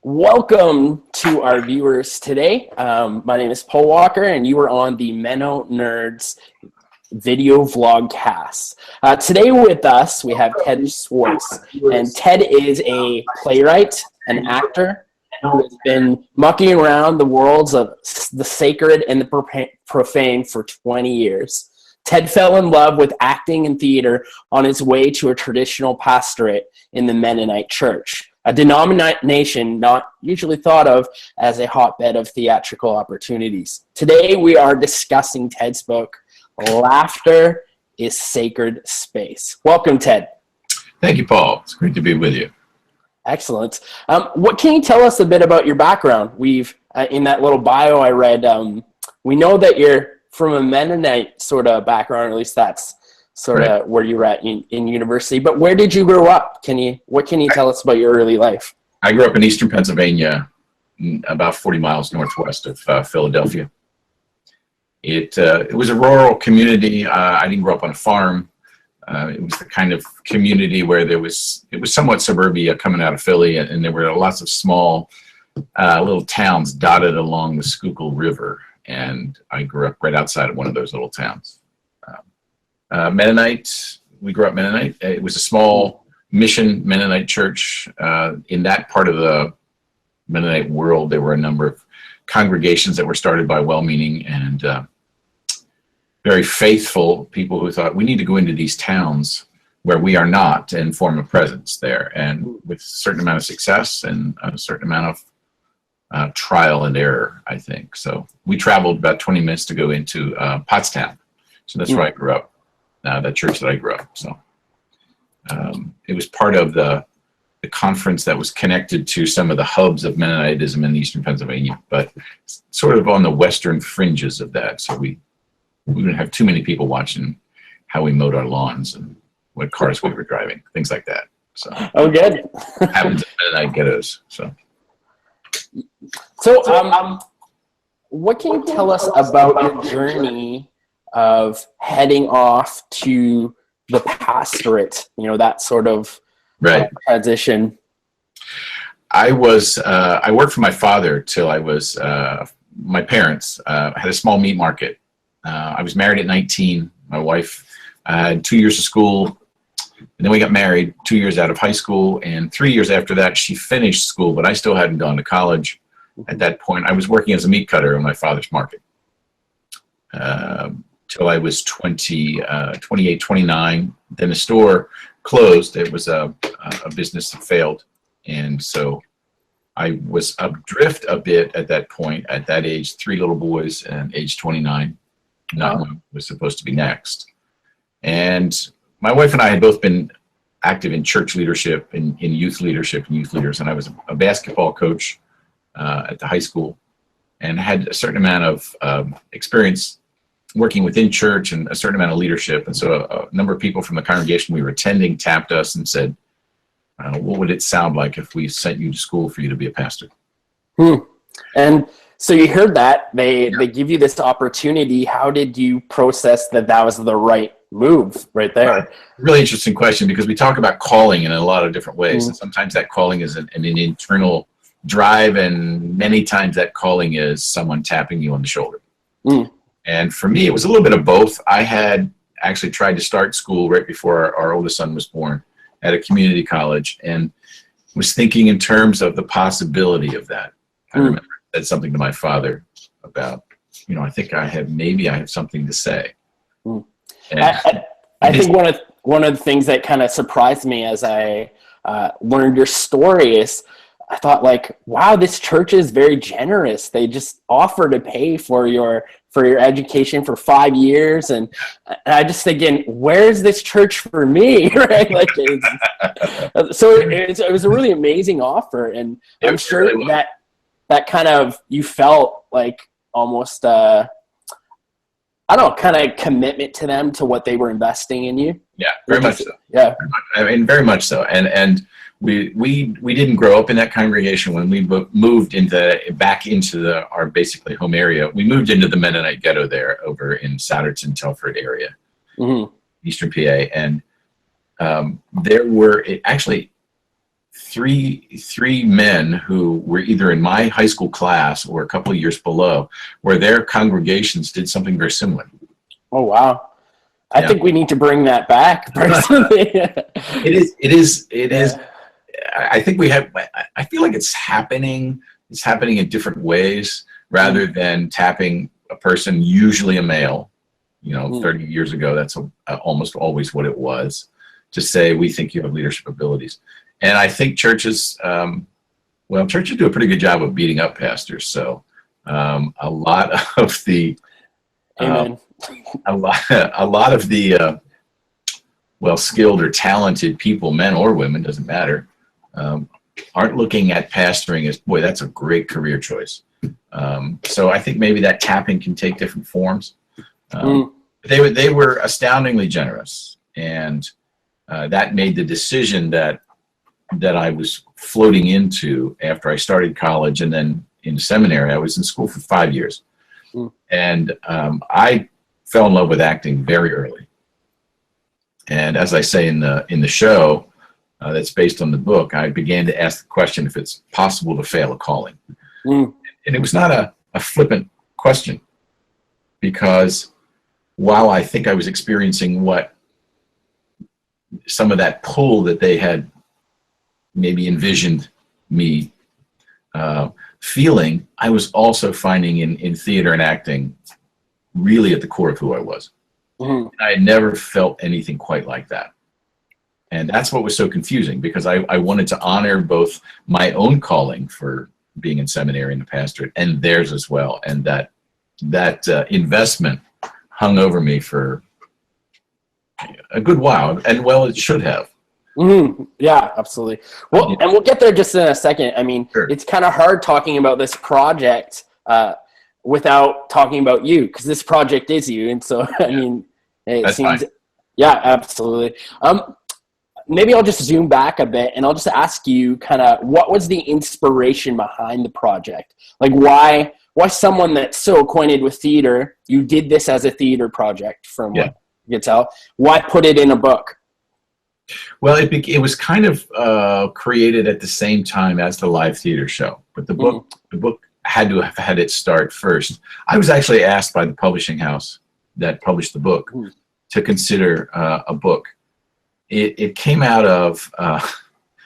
Welcome to our viewers today. My name is Paul Walker, and you are on the MennoNerds video vlogcast. Today with us, we have Ted Swartz, and Ted is a playwright, an actor, who has been mucking around the worlds of the sacred and the profane for 20 years. Ted fell in love with acting and theater on his way to a traditional pastorate in the Mennonite church, a denomination not usually thought of as a hotbed of theatrical opportunities. Today, we are discussing Ted's book, Laughter is Sacred Space. Welcome, Ted. Thank you, Paul. It's great to be with you. Excellent. What can you tell us a bit about your background? We've, in that little bio I read, we know that you're from a Mennonite sort of background, or at least that's sort of where you were at in university. But where did you grow up? What can you tell us about your early life? I grew up in eastern Pennsylvania, about 40 miles northwest of Philadelphia. It was a rural community. I didn't grow up on a farm. It was the kind of community where it was somewhat suburbia coming out of Philly, and there were lots of small little towns dotted along the Schuylkill River. And I grew up right outside of one of those little towns. Mennonite, we grew up Mennonite. It was a small mission Mennonite church. In that part of the Mennonite world, there were a number of congregations that were started by well-meaning and very faithful people who thought, we need to go into these towns where we are not and form a presence there. And with a certain amount of success and a certain amount of trial and error, I think. So we traveled about 20 minutes to go into Pottstown. So that's where I grew up, that church that I grew up. So it was part of the conference that was connected to some of the hubs of Mennonitism in eastern Pennsylvania, but sort of on the western fringes of that. So we didn't have too many people watching how we mowed our lawns and what cars we were driving, things like that. So good. Happens in Mennonite ghettos. So, what can you tell us about your journey of heading off to the pastorate, that sort of transition? I worked for my father till I was, my parents had a small meat market. I was married at 19. My wife had 2 years of school, and then we got married 2 years out of high school, and 3 years after that, she finished school, but I still hadn't gone to college. At that point, I was working as a meat cutter in my father's market till I was 28, 29. Then the store closed. It was a business that failed, and so I was adrift a bit at that point. At that age, 3 little boys, and age 29, not what was supposed to be next. And my wife and I had both been active in church leadership, in youth leadership and youth leaders, and I was a basketball coach at the high school and had a certain amount of experience working within church and a certain amount of leadership. And so a number of people from the congregation we were attending tapped us and said, what would it sound like if we sent you to school for you to be a pastor? And so you heard that. They give you this opportunity. How did you process that was the right move right there? Really interesting question, because we talk about calling in a lot of different ways. And sometimes that calling is an internal drive, and many times that calling is someone tapping you on the shoulder. And for me, it was a little bit of both. I had actually tried to start school right before our oldest son was born at a community college, and was thinking in terms of the possibility of that. I remember I said something to my father about, I think I have something to say. And I think one of the things that kind of surprised me as I learned your story is I thought, like, wow, this church is very generous. They just offer to pay for your education for 5 years, and I just thinking, where's this church for me, right? Like, so it was a really amazing offer, and I'm sure that kind of, you felt like almost kind of commitment to them, to what they were investing in you. Yeah, very much so. Yeah, I mean, very much so. And we didn't grow up in that congregation. When we moved back into our basically home area, we moved into the Mennonite ghetto there over in Souderton, Telford area, eastern PA, and there were actually three men who were either in my high school class or a couple of years below, where their congregations did something very similar. Oh, wow. I think we need to bring that back, personally. It is. I think I feel like it's happening in different ways rather than tapping a person, usually a male, 30 years ago, that's almost always what it was, to say, we think you have leadership abilities. And I think churches do a pretty good job of beating up pastors. So a lot of the Amen. a lot of the skilled or talented people, men or women, doesn't matter, aren't looking at pastoring as, boy, that's a great career choice. So I think maybe that tapping can take different forms. They were astoundingly generous, and that made the decision that I was floating into after I started college and then in seminary. I was in school for 5 years, and I fell in love with acting very early. And as I say in the show that's based on the book, I began to ask the question if it's possible to fail a calling. And it was not a flippant question, because while I think I was experiencing what some of that pull that they had maybe envisioned me feeling, I was also finding in theater and acting really at the core of who I was. And I had never felt anything quite like that. And that's what was so confusing, because I wanted to honor both my own calling for being in seminary and the pastorate and theirs as well. And that investment hung over me for a good while, and well, it should have. Yeah, absolutely. Well, and we'll get there just in a second. I mean, Sure. It's kind of hard talking about this project without talking about you, because this project is you. And so, I mean, it seems, fine. Yeah, absolutely. Maybe I'll just zoom back a bit, and I'll just ask you kind of, what was the inspiration behind the project? Like, why someone that's so acquainted with theater, you did this as a theater project, from what you can tell, why put it in a book? Well, it was kind of created at the same time as the live theater show, but the book had to have had its start first. I was actually asked by the publishing house that published the book to consider a book. It came out of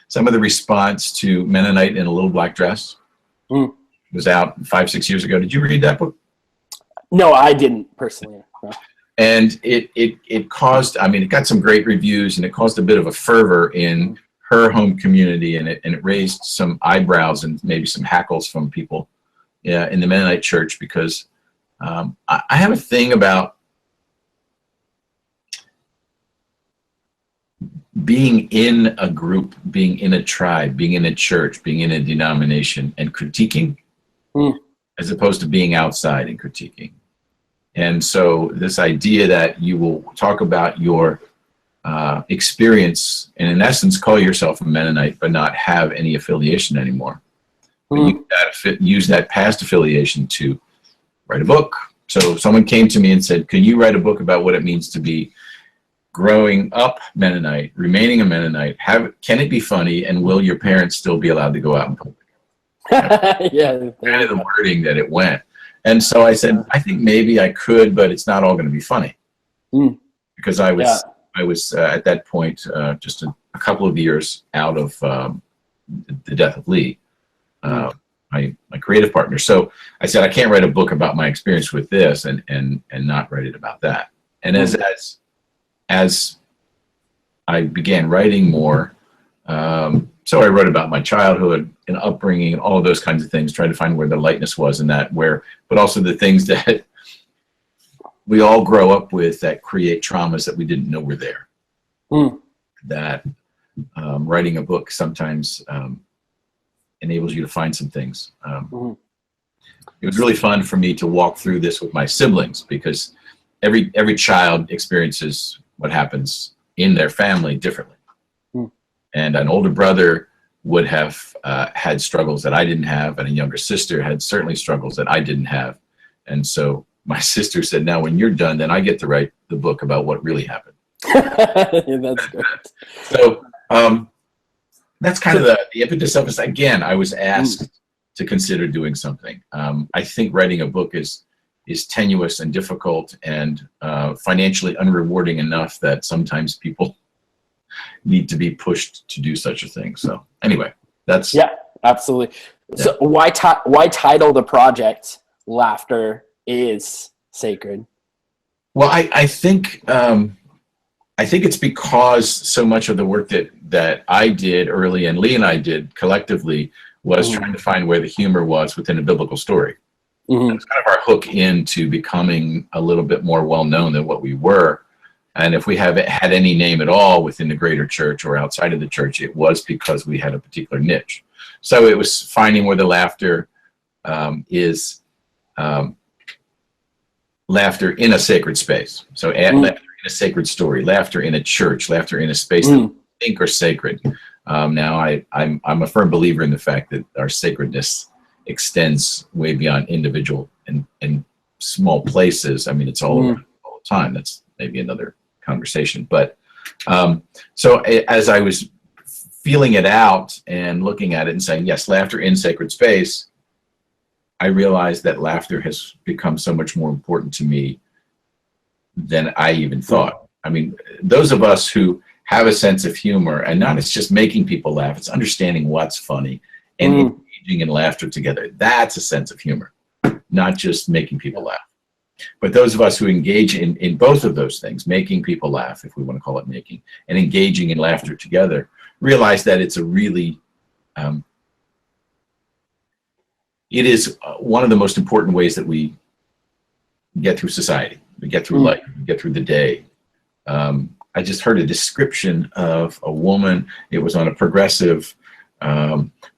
some of the response to Mennonite in a Little Black Dress. It was out 5-6 years ago. Did you read that book? No, I didn't personally. No. And it caused, I mean, it got some great reviews, and it caused a bit of a fervor in her home community, and it raised some eyebrows and maybe some hackles from people in the Mennonite church, because I have a thing about being in a group, being in a tribe, being in a church, being in a denomination, and critiquing, as opposed to being outside and critiquing. And so this idea that you will talk about your experience and in essence call yourself a Mennonite but not have any affiliation anymore. Use that past affiliation to write a book. So someone came to me and said, can you write a book about what it means to be growing up Mennonite, remaining a Mennonite? Can it be funny, and will your parents still be allowed to go out in public? Yeah, kind of the wording that it went. And so I said, I think maybe I could, but it's not all going to be funny. Because I was at that point just a couple of years out of the death of Lee, my creative partner. So I said, I can't write a book about my experience with this and not write it about that. And as I began writing more, so I wrote about my childhood and upbringing and all of those kinds of things, trying to find where the lightness was in that, but also the things that we all grow up with that create traumas that we didn't know were there. That writing a book sometimes enables you to find some things. It was really fun for me to walk through this with my siblings, because every child experiences what happens in their family differently. And an older brother would have had struggles that I didn't have, and a younger sister had certainly struggles that I didn't have. And so my sister said, now when you're done, then I get to write the book about what really happened. Yeah, that's good. So That's kind of the impetus of it. Again, I was asked to consider doing something. I think writing a book is tenuous and difficult and financially unrewarding enough that sometimes people need to be pushed to do such a thing. So anyway, that's absolutely. Yeah. So why title the project "Laughter is Sacred"? Well, I think it's because so much of the work that I did early and Lee and I did collectively was trying to find where the humor was within a biblical story. It's kind of our hook into becoming a little bit more well-known than what we were. And if we haven't had any name at all within the greater church or outside of the church, it was because we had a particular niche. So it was finding where the laughter is laughter in a sacred space. So laughter in a sacred story, laughter in a church, laughter in a space that we think are sacred. Now, I'm a firm believer in the fact that our sacredness extends way beyond individual and small places. I mean, it's all around all the time. That's maybe another conversation. But so as I was feeling it out and looking at it and saying, yes, laughter in sacred space, I realized that laughter has become so much more important to me than I even thought. I mean, those of us who have a sense of humor, and not it's just making people laugh, it's understanding what's funny and engaging in laughter together. That's a sense of humor, not just making people laugh. But those of us who engage in both of those things, making people laugh, if we want to call it making, and engaging in laughter together, realize that it's a really, it is one of the most important ways that we get through society, we get through life, we get through the day. I just heard a description of a woman. It was on a progressive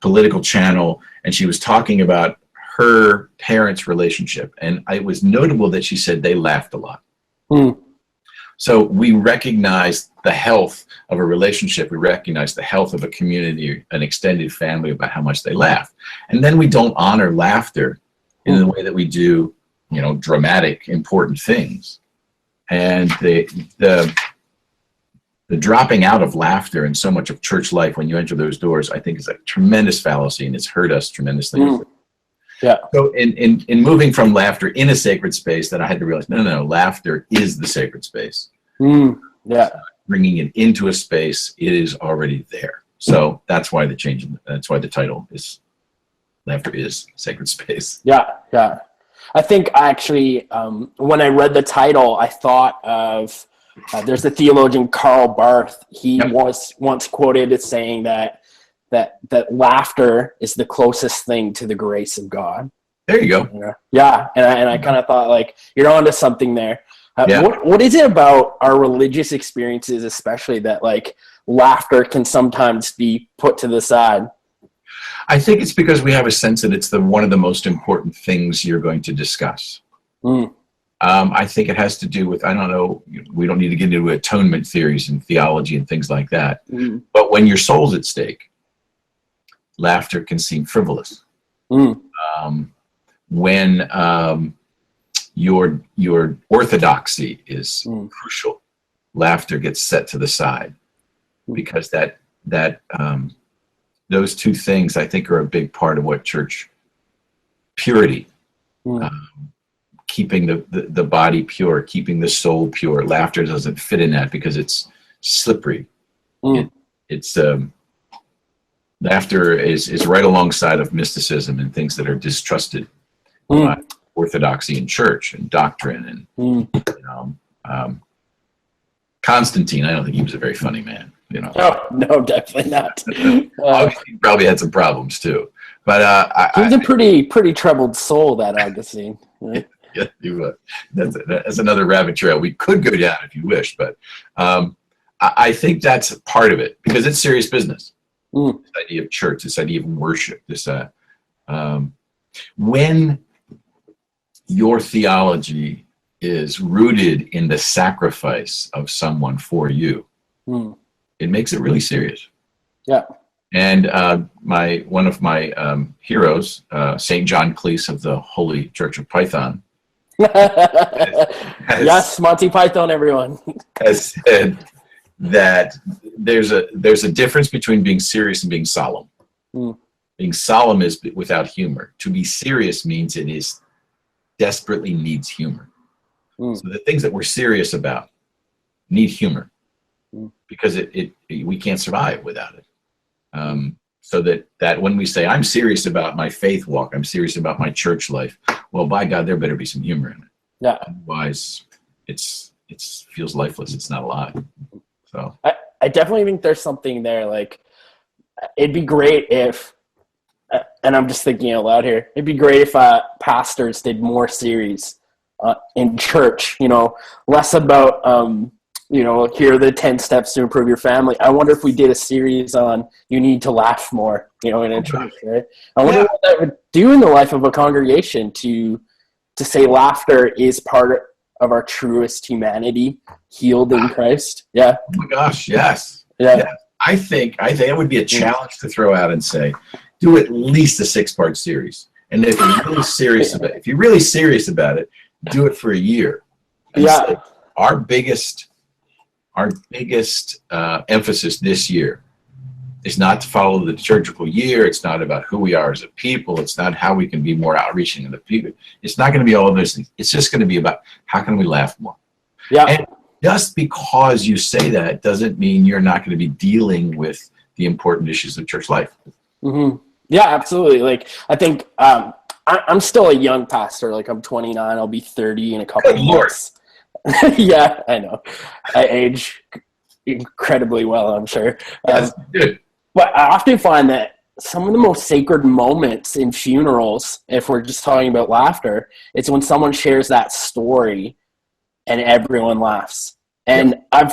political channel, and she was talking about her parents' relationship. And it was notable that she said they laughed a lot. So we recognize the health of a relationship. We recognize the health of a community, an extended family, about how much they laugh. And then we don't honor laughter in the way that we do, you know, dramatic, important things. And the dropping out of laughter in so much of church life when you enter those doors, I think is a tremendous fallacy, and it's hurt us tremendously. Yeah. So in moving from laughter in a sacred space, then I had to realize, no, laughter is the sacred space. Yeah. Bringing it into a space, it is already there. So that's why the change, that's why the title is Laughter is Sacred Space. Yeah. I think actually, when I read the title, I thought of, there's the theologian Karl Barth. He was once quoted as saying that laughter is the closest thing to the grace of God. There you go. Yeah, and I kind of thought, like, you're onto something there. What is it about our religious experiences, especially, that like laughter can sometimes be put to the side? I think it's because we have a sense that it's one of the most important things you're going to discuss. I think it has to do with, I don't know, we don't need to get into atonement theories and theology and things like that. But when your soul's at stake, laughter can seem frivolous. When your orthodoxy is crucial, laughter gets set to the side, because those two things, I think, are a big part of what church purity, keeping the body pure, keeping the soul pure. Laughter doesn't fit in that because it's slippery. Laughter is right alongside of mysticism and things that are distrusted by orthodoxy in church and doctrine. And Constantine, I don't think he was a very funny man. Oh, no, definitely not. He probably had some problems too. But he was a pretty troubled soul, that Augustine. Right? Yeah, he was. That's another rabbit trail we could go down if you wish. But I think that's part of it, because it's serious business. This idea of church, this idea of worship, this when your theology is rooted in the sacrifice of someone for you, it makes it really serious. Yeah. And one of my heroes, St. John Cleese of the Holy Church of Python, yes, Monty Python, everyone, has said that there's a difference between being serious and being solemn. Being solemn is without humor. To be serious means it is desperately needs humor. So the things that we're serious about need humor, because we can't survive without it. So that when we say, I'm serious about my faith walk, I'm serious about my church life, well, by God, there better be some humor in it. Yeah. Otherwise, it feels lifeless. It's not alive. So I definitely think there's something there. Like, it'd be great if, and I'm just thinking out loud here, it'd be great if pastors did more series in church, less about, here are the 10 steps to improve your family. I wonder if we did a series on you need to laugh more, in a church, right? I wonder what that would do in the life of a congregation to say laughter is part of our truest humanity, healed in Christ. Yeah. Oh my gosh, yes. Yeah. I think it would be a challenge to throw out and say, do at least a 6-part series. And if you're really serious about it, do it for a year. And say, our biggest emphasis this year is not to follow the liturgical year. It's not about who we are as a people. It's not how we can be more outreaching to the people. It's not going to be all of those things. It's just going to be about how can we laugh more. Yeah. And just because you say that doesn't mean you're not going to be dealing with the important issues of church life. Mm-hmm. Yeah, absolutely. Like, I think I'm still a young pastor. Like, I'm 29. I'll be 30 in a couple of months. Yeah, I know. I age incredibly well, I'm sure. Yes, good. But I often find that some of the most sacred moments in funerals, if we're just talking about laughter, it's when someone shares that story and everyone laughs. And I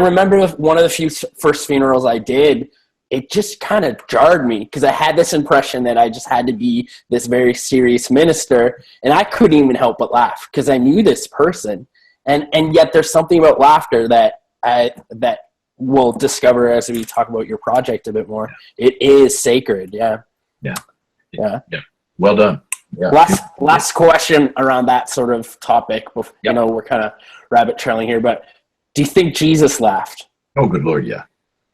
remember one of the few first funerals I did, it just kind of jarred me because I had this impression that I just had to be this very serious minister, and I couldn't even help but laugh because I knew this person. And yet there's something about laughter that we'll discover as we talk about your project a bit more. It is sacred. Yeah. Well done. Yeah. Last question around that sort of topic. We're kind of rabbit trailing here, but do you think Jesus laughed? Oh, good Lord. Yeah.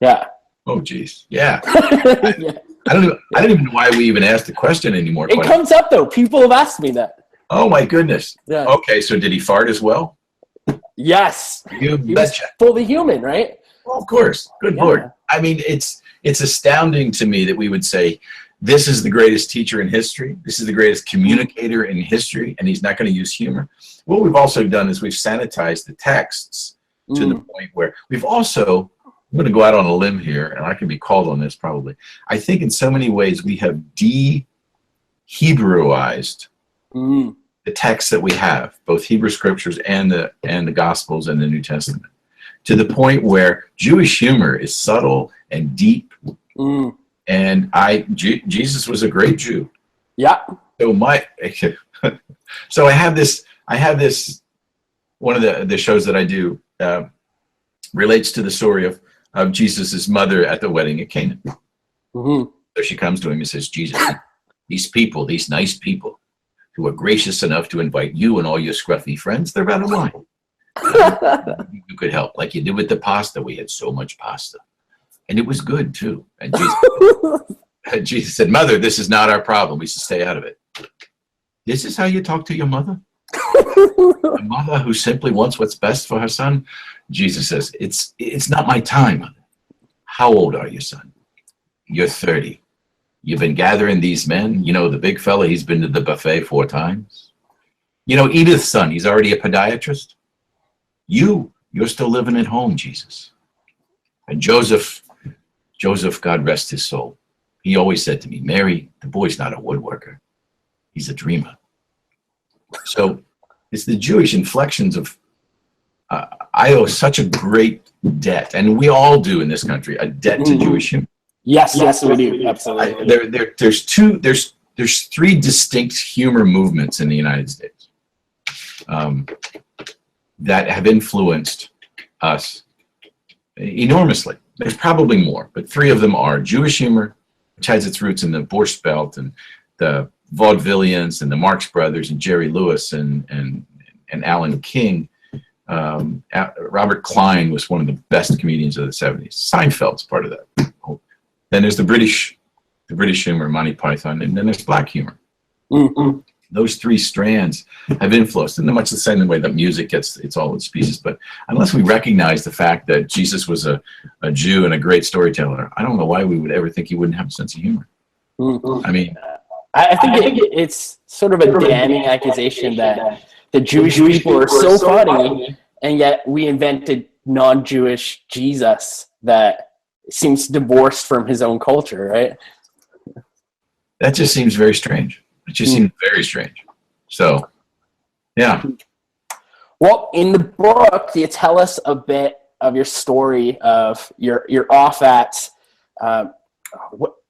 Yeah. Oh, geez. Yeah. I don't even know why we even asked the question anymore. It comes up though. People have asked me that. Oh my goodness. Yeah. Okay. So did he fart as well? Yes. You betcha. Fully human, right? Well, of course. Good Lord. I mean, it's astounding to me that we would say, this is the greatest teacher in history. This is the greatest communicator in history, and he's not going to use humor. What we've also done is we've sanitized the texts to the point where we've also, I'm going to go out on a limb here, and I can be called on this probably. I think in so many ways we have de-Hebrewised the texts that we have, both Hebrew scriptures and the Gospels and the New Testament, to the point where Jewish humor is subtle and deep. And Jesus was a great Jew. Yeah. So I have this, one of the shows that I do relates to the story of Jesus' mother at the wedding at Cana. So she comes to him and says, Jesus, these people, these nice people who are gracious enough to invite you and all your scruffy friends, they're out of line. You could help, like you did with the pasta. We had so much pasta. And it was good, too. And Jesus said, Mother, this is not our problem. We should stay out of it. This is how you talk to your mother? A mother who simply wants what's best for her son? Jesus says, it's not my time, mother. How old are you, son? You're 30. You've been gathering these men. You know, the big fella, he's been to the buffet 4 times. You know, Edith's son, he's already a podiatrist. You're still living at home, Jesus. And Joseph, God rest his soul, he always said to me, Mary, the boy's not a woodworker. He's a dreamer. So it's the Jewish inflections of, I owe such a great debt, and we all do in this country, a debt to Jewish humor. Yes, we do. Absolutely. There's 3 distinct humor movements in the United States that have influenced us enormously. There's probably more, but 3 of them are Jewish humor, which has its roots in the Borscht Belt and the vaudevillians and the Marx Brothers and Jerry Lewis and Alan King. Robert Klein was one of the best comedians of the 70s. Seinfeld's part of that. Then there's the British humor, Monty Python, and then there's black humor. Mm-hmm. Those three strands have influenced, in much the same way that music gets it's all its pieces. But unless we recognize the fact that Jesus was a Jew and a great storyteller, I don't know why we would ever think he wouldn't have a sense of humor. Mm-hmm. I mean, I think it's sort of a damning accusation that the Jewish people are so funny, and yet we invented non-Jewish Jesus that seems divorced from his own culture, right? That just seems very strange. It just seems very strange. So, yeah. Well, in the book, you tell us a bit of your story of your off at,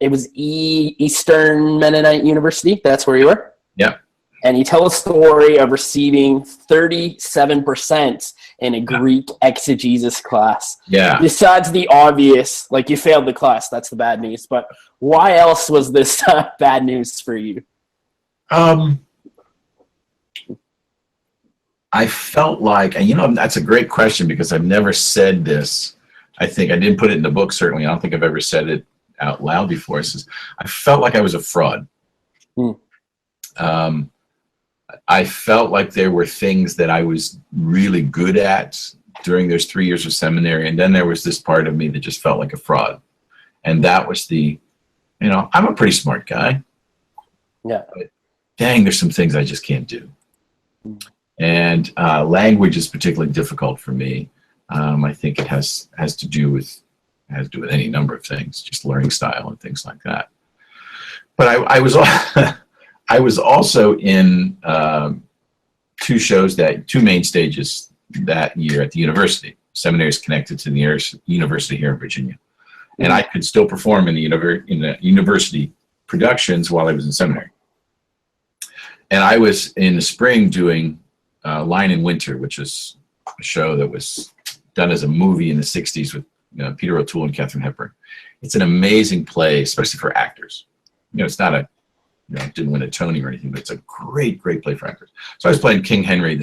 it was Eastern Mennonite University. That's where you were? Yeah. And you tell a story of receiving 37% in a Greek exegesis class. Yeah. Besides the obvious, like you failed the class, that's the bad news. But why else was this bad news for you? I felt like, and that's a great question because I've never said this. I think I didn't put it in the book, certainly. I don't think I've ever said it out loud before. I felt like I was a fraud. I felt like there were things that I was really good at during those 3 years of seminary, and then there was this part of me that just felt like a fraud. And that was I'm a pretty smart guy. Yeah. But dang, there's some things I just can't do. And language is particularly difficult for me. I think it has to do with any number of things, just learning style and things like that. But I was I was also in two main stages that year at the university. Seminary is connected to the university here in Virginia, and I could still perform in the university productions while I was in seminary. And I was in the spring doing Lion in Winter, which is a show that was done as a movie in the 60s with Peter O'Toole and Katharine Hepburn. It's an amazing play, especially for actors. It's not it didn't win a Tony or anything, but it's a great, great play for actors. So I was playing King Henry II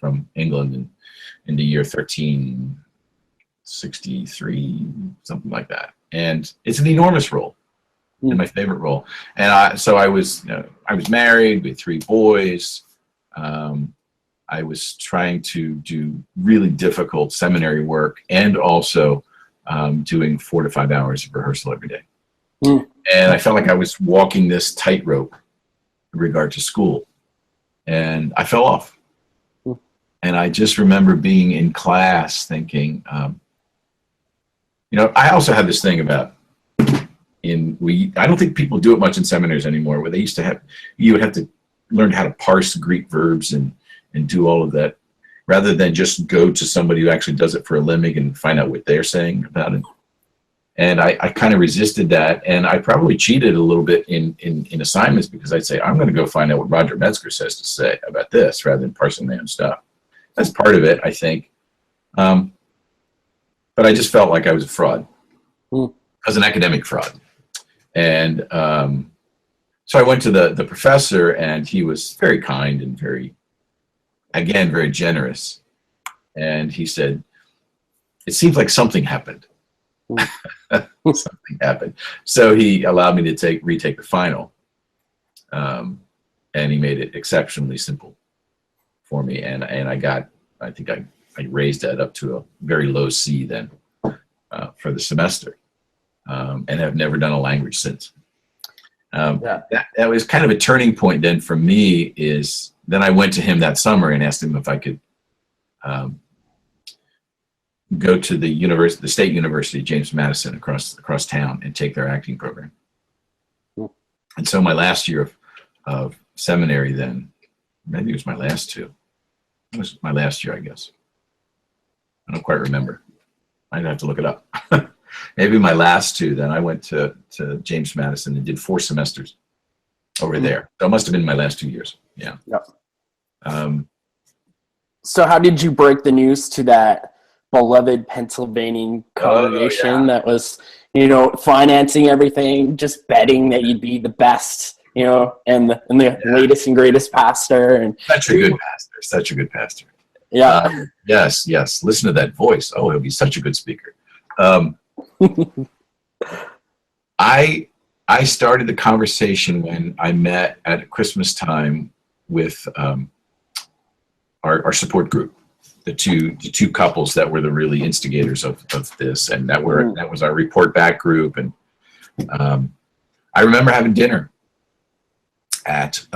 from England in the year 1363, something like that. And it's an enormous role. And my favorite role. And I was married with 3 boys. I was trying to do really difficult seminary work and also doing 4 to 5 hours of rehearsal every day. And I felt like I was walking this tightrope in regard to school. And I fell off. And I just remember being in class thinking, I also had this thing about I don't think people do it much in seminaries anymore, where they used to have, you would have to learn how to parse Greek verbs and do all of that, rather than just go to somebody who actually does it for a living and find out what they're saying about it. And I kind of resisted that, and I probably cheated a little bit in assignments because I'd say, I'm going to go find out what Roger Metzger says to say about this, rather than parsing my own stuff. That's part of it, I think. But I just felt like I was a fraud. I was an academic fraud. And so I went to the professor, and he was very kind and very generous. And he said, it seems like something happened. Something happened. So he allowed me to retake the final. And he made it exceptionally simple for me. And I think I raised that up to a very low C then for the semester. And have never done a language since. That was kind of a turning point then for me. Then I went to him that summer and asked him if I could go to the State University, James Madison, across town, and take their acting program. And so my last year of seminary then, maybe it was my last 2. It was my last year, I guess. I don't quite remember. I'd have to look it up. Maybe my last 2, then I went to James Madison and did 4 semesters over there. So it must have been my last 2 years. Yeah. Yep. So how did you break the news to that beloved Pennsylvania congregation that was, financing everything, just betting that you'd be the best, and the latest and greatest pastor? And such a good pastor. Yeah. Yes, yes. Listen to that voice. Oh, he'll be such a good speaker. I started the conversation when I met at Christmas time with our support group, the two couples that were the really instigators of this, and that was our report back group. And I remember having dinner at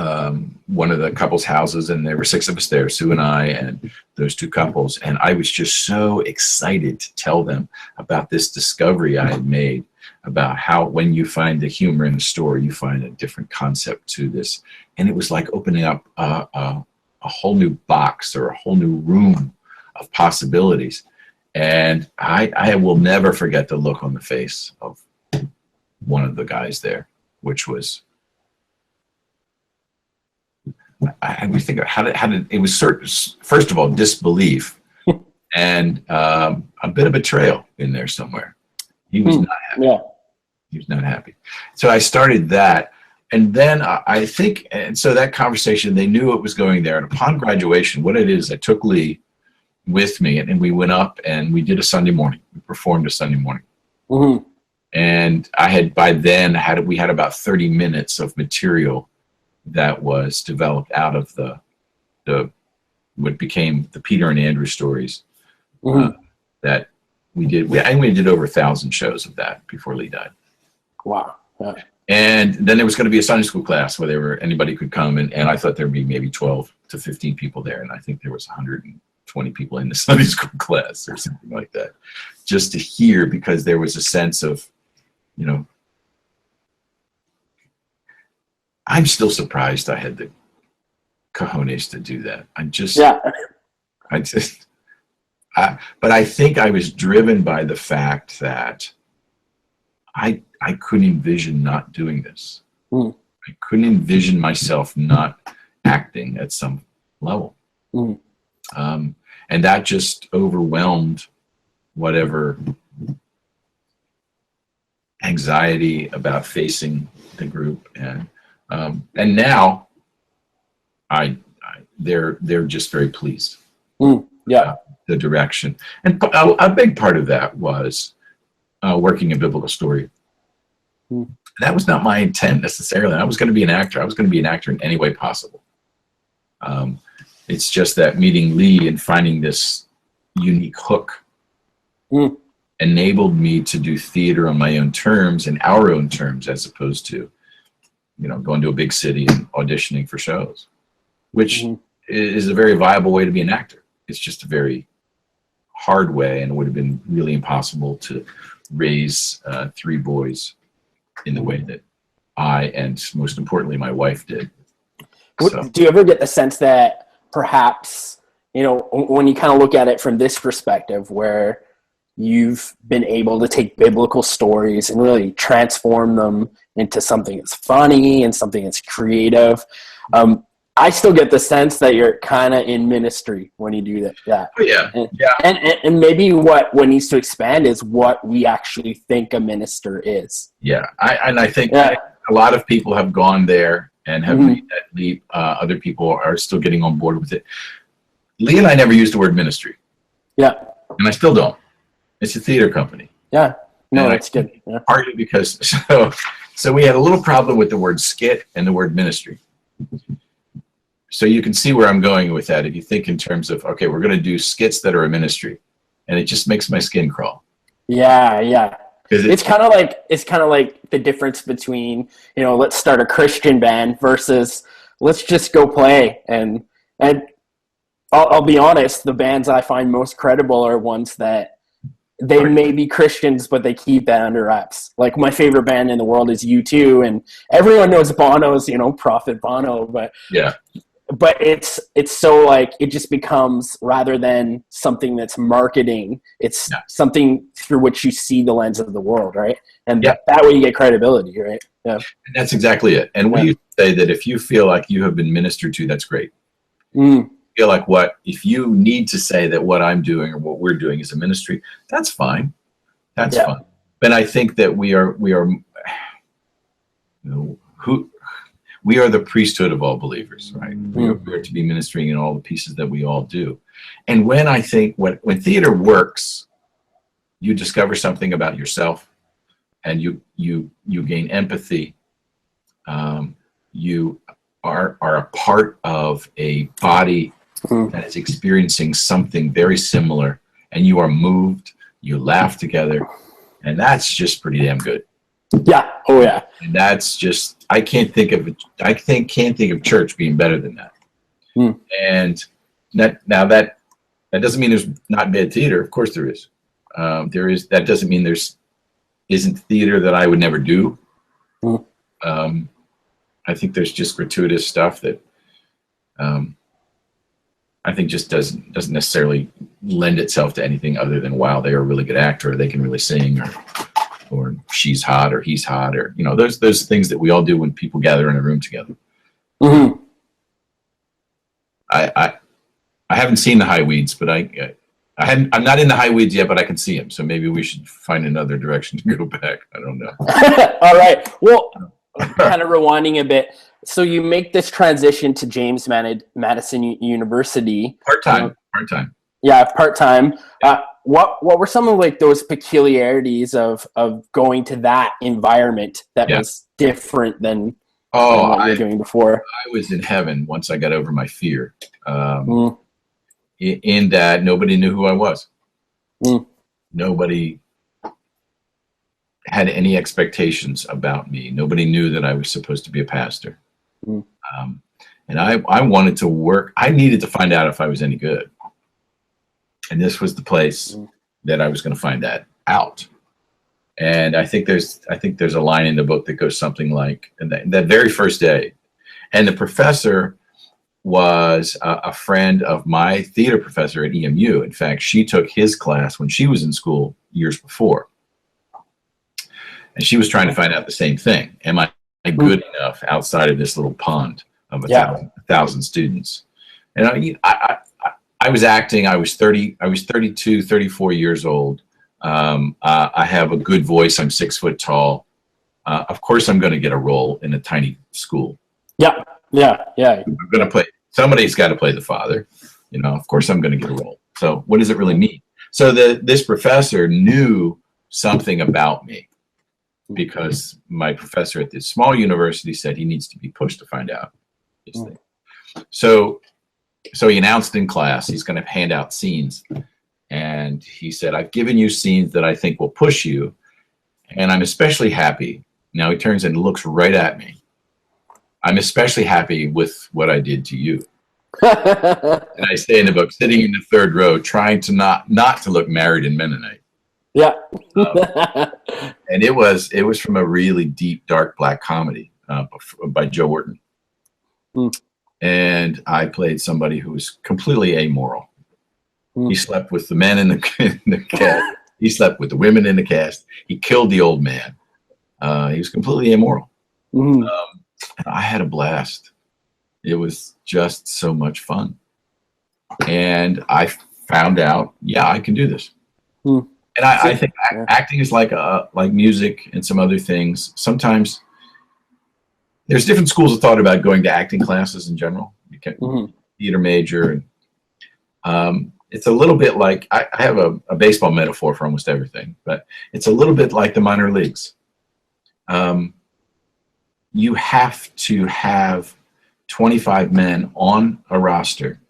one of the couples' houses, and there were 6 of us there, Sue and I and those 2 couples, and I was just so excited to tell them about this discovery I had made about how when you find the humor in the story, you find a different concept to this. And it was like opening up a whole new box or a whole new room of possibilities. And I will never forget the look on the face of one of the guys there, which was, I would think, how did it was first of all, disbelief and a bit of betrayal in there somewhere. He was not happy. Yeah. He was not happy. So I started that. And then I think, and so that conversation, they knew it was going there. And upon graduation, what it is, I took Lee with me, and we went up and we did a Sunday morning. We performed a Sunday morning. Mm-hmm. And I had, by then, we had about 30 minutes of material that was developed out of the what became the Peter and Andrew stories that we did. We did over 1,000 shows of that before Lee died. Wow. Yeah. And then there was going to be a Sunday school class where anybody could come, and I thought there'd be maybe 12 to 15 people there, and I think there was 120 people in the Sunday school class or something like that, just to hear, because there was a sense of, you know, I'm still surprised I had the cojones to do that. But I think I was driven by the fact that I couldn't envision not doing this. I couldn't envision myself not acting at some level. And that just overwhelmed whatever anxiety about facing the group. And now they're just very pleased. The direction. And a big part of that was working a biblical story. That was not my intent necessarily. I was going to be an actor. I was going to be an actor in any way possible. It's just that meeting Lee and finding this unique hook enabled me to do theater on my own terms and our own terms, as opposed to, you know, going to a big city and auditioning for shows, which is a very viable way to be an actor. It's just a very hard way, and it would have been really impossible to raise 3 boys in the way that I, and most importantly, my wife did. So. Do you ever get the sense that perhaps, you know, when you kind of look at it from this perspective, where you've been able to take biblical stories and really transform them into something that's funny and something that's creative, I still get the sense that you're kind of in ministry when you do that. Oh, yeah. And maybe what needs to expand is what we actually think a minister is. Yeah. I think a lot of people have gone there and have made that leap. Other people are still getting on board with it. Lee and I never used the word ministry. Yeah. And I still don't. It's a theater company. Yeah. No, that's good. Yeah. Partly because, so we had a little problem with the word skit and the word ministry. So you can see where I'm going with that. If you think in terms of, okay, we're going to do skits that are a ministry, and it just makes my skin crawl. Yeah, yeah. It's kind of like the difference between, you know, let's start a Christian band versus let's just go play. And I'll be honest, the bands I find most credible are ones that they may be Christians, but they keep that under wraps. Like, my favorite band in the world is U2, and everyone knows Bono's, you know, Prophet Bono, but yeah. But it's so, like, it just becomes, rather than something that's marketing, it's something through which you see the lens of the world, right? And that way you get credibility, right? Yeah. And that's exactly it. And when you say that, if you feel like you have been ministered to, that's great. Feel like if you need to say that what I'm doing or what we're doing is a ministry, that's fine. That's fine. But I think that we are we are the priesthood of all believers, right? We are to be ministering in all the pieces that we all do. And when I think when theater works, you discover something about yourself, and you gain empathy. You are a part of a body that is experiencing something very similar, and you are moved. You laugh together, and that's just pretty damn good. Yeah. Oh yeah. And that's just, I can't think of church being better than that. And that doesn't mean there's not bad theater. Of course there is. That doesn't mean isn't theater that I would never do. I think there's just gratuitous stuff that I think just doesn't necessarily lend itself to anything other than, wow, they're a really good actor, or they can really sing, or she's hot, or he's hot, or those things that we all do when people gather in a room together. I haven't seen the high weeds, but I'm not in the high weeds yet, but I can see them. So maybe we should find another direction to go back. I don't know. All right. Well, kind of rewinding a bit. So you make this transition to James Madison University. Part-time. Yeah, part-time. What were some of like those peculiarities of going to that environment that was different than what you were doing before? I was in heaven once I got over my fear. In that nobody knew who I was. Nobody had any expectations about me. Nobody knew that I was supposed to be a pastor. And I wanted to work. I needed to find out if I was any good. And this was the place that I was going to find that out. And I think there's a line in the book that goes something like, that very first day, and the professor was a friend of my theater professor at EMU. In fact, she took his class when she was in school years before. And she was trying to find out the same thing. Am I good enough outside of this little pond of a thousand students? And I was acting. I was 32, 34 years old. I have a good voice. I'm 6 foot tall. Of course, I'm going to get a role in a tiny school. Yeah. I'm going to play. Somebody's got to play the father. Of course, I'm going to get a role. So what does it really mean? So this professor knew something about me, because my professor at this small university said he needs to be pushed to find out this thing. So he announced in class he's going to hand out scenes. And he said, I've given you scenes that I think will push you. And I'm especially happy. Now he turns and looks right at me. I'm especially happy with what I did to you. And I say in the book, sitting in the third row, trying to not to look married and Mennonite. Yeah. And it was from a really deep, dark black comedy by Joe Orton. And I played somebody who was completely amoral. He slept with the men in the cast. He slept with the women in the cast. He killed the old man. He was completely amoral. I had a blast. It was just so much fun. And I found out, I can do this. And I think acting is like music and some other things. Sometimes there's different schools of thought about going to acting classes in general. You can theater major. And, it's a little bit like, I have a baseball metaphor for almost everything, but it's a little bit like the minor leagues. You have to have 25 men on a roster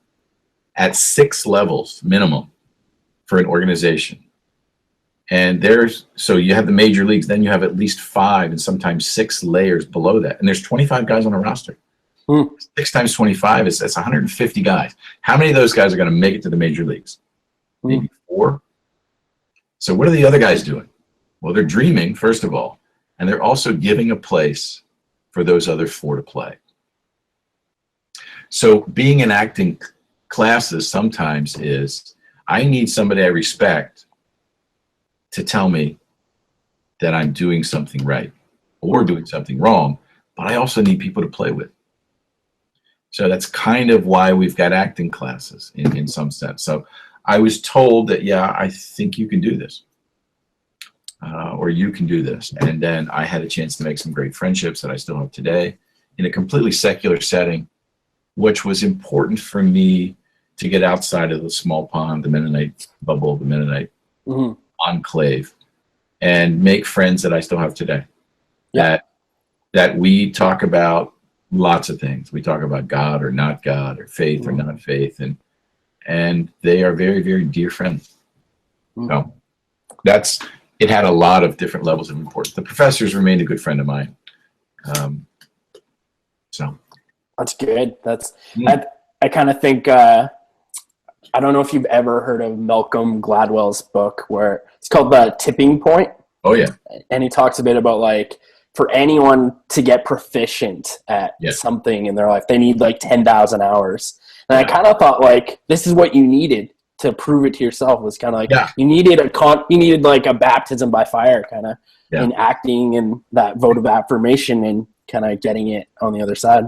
at 6 levels minimum for an organization. And so you have the major leagues, then you have at least 5 and sometimes 6 layers below that. And there's 25 guys on a roster. 6 times 25 that's 150 guys. How many of those guys are going to make it to the major leagues? Maybe 4. So what are the other guys doing? Well, they're dreaming, first of all, and they're also giving a place for those other 4 to play. So being in acting classes sometimes is, I need somebody I respect to tell me that I'm doing something right or doing something wrong, but I also need people to play with. So that's kind of why we've got acting classes in some sense. So I was told that, I think you can do this, or you can do this. And then I had a chance to make some great friendships that I still have today in a completely secular setting, which was important for me to get outside of the small pond, the Mennonite bubble, the Mennonite enclave, and make friends that I still have today. Yeah. That we talk about lots of things. We talk about God or not God, or faith or not faith, and they are very, very dear friends. So it had a lot of different levels of importance. The professors remained a good friend of mine. So that's good. I kind of think I don't know if you've ever heard of Malcolm Gladwell's book where it's called The Tipping Point. Oh yeah. And he talks a bit about like for anyone to get proficient at something in their life, they need like 10,000 hours. And I kind of thought like this is what you needed to prove it to yourself. Was kind of like you needed like a baptism by fire kind of in acting and that vote of affirmation and kind of getting it on the other side.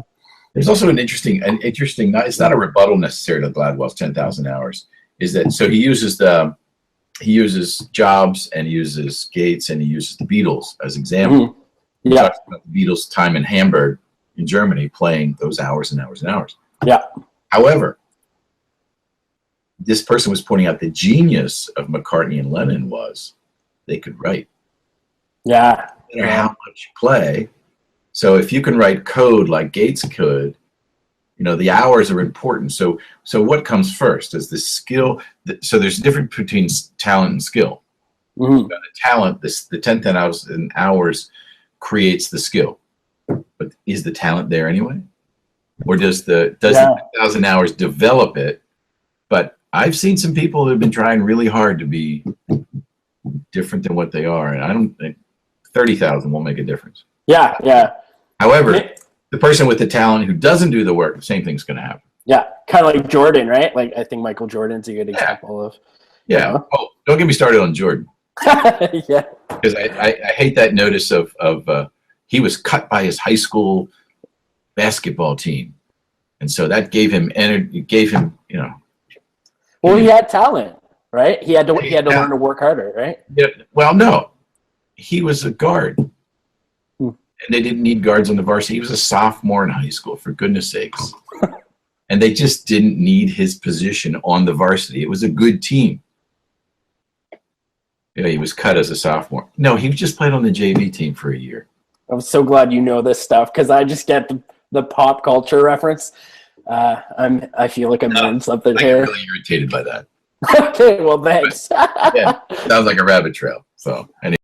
There's also an interesting. It's not a rebuttal necessarily to Gladwell's 10,000 hours. Is that so? He uses Jobs and he uses Gates and he uses the Beatles as example. He talks about the Beatles' time in Hamburg, in Germany, playing those hours and hours and hours. Yeah. However, this person was pointing out the genius of McCartney and Lennon was they could write. Yeah. No matter how much you play. So if you can write code like Gates could, the hours are important. So what comes first is the skill. So there's a difference between talent and skill. The talent, the 10,000 hours creates the skill. But is the talent there anyway? Or does the 10,000 hours develop it? But I've seen some people who have been trying really hard to be different than what they are. And I don't think 30,000 won't make a difference. Yeah, yeah. However, the person with the talent who doesn't do the work, the same thing's going to happen. Yeah, kind of like Jordan, right? Like I think Michael Jordan's a good example of. Yeah. Oh, don't get me started on Jordan. Yeah. Because I hate that notice of he was cut by his high school basketball team, and so that gave him energy. Gave him, Well, he had talent, right? He had to learn to work harder, right? Yeah. Well, no, he was a guard. And they didn't need guards on the varsity. He was a sophomore in high school, for goodness sakes. And they just didn't need his position on the varsity. It was a good team. He was cut as a sophomore. No, he just played on the JV team for a year. I'm so glad you know this stuff because I just get the pop culture reference. I feel like I'm doing something here. I'm really irritated by that. Okay, well, thanks. Yeah, sounds like a rabbit trail. So anyway.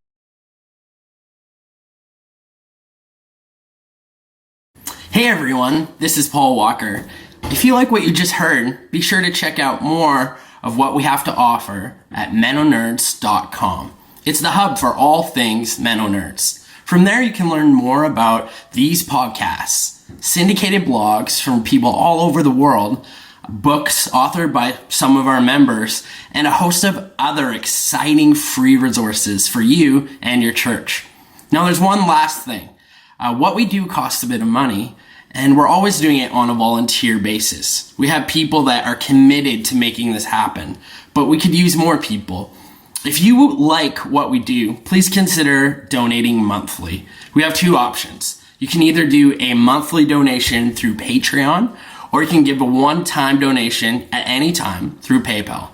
Hey everyone, this is Paul Walker. If you like what you just heard, be sure to check out more of what we have to offer at MennoNerds.com. It's the hub for all things MennoNerds. From there you can learn more about these podcasts, syndicated blogs from people all over the world, books authored by some of our members, and a host of other exciting free resources for you and your church. Now there's one last thing. What we do costs a bit of money, and we're always doing it on a volunteer basis. We have people that are committed to making this happen, but we could use more people. If you like what we do, please consider donating monthly. We have two options. You can either do a monthly donation through Patreon, or you can give a one-time donation at any time through PayPal.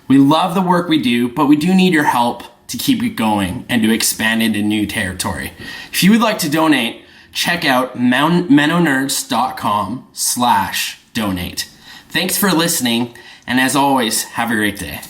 We love the work we do, but we do need your help to keep it going and to expand into new territory. If you would like to donate, check out MennoNerds.com/donate. Thanks for listening, and as always, have a great day.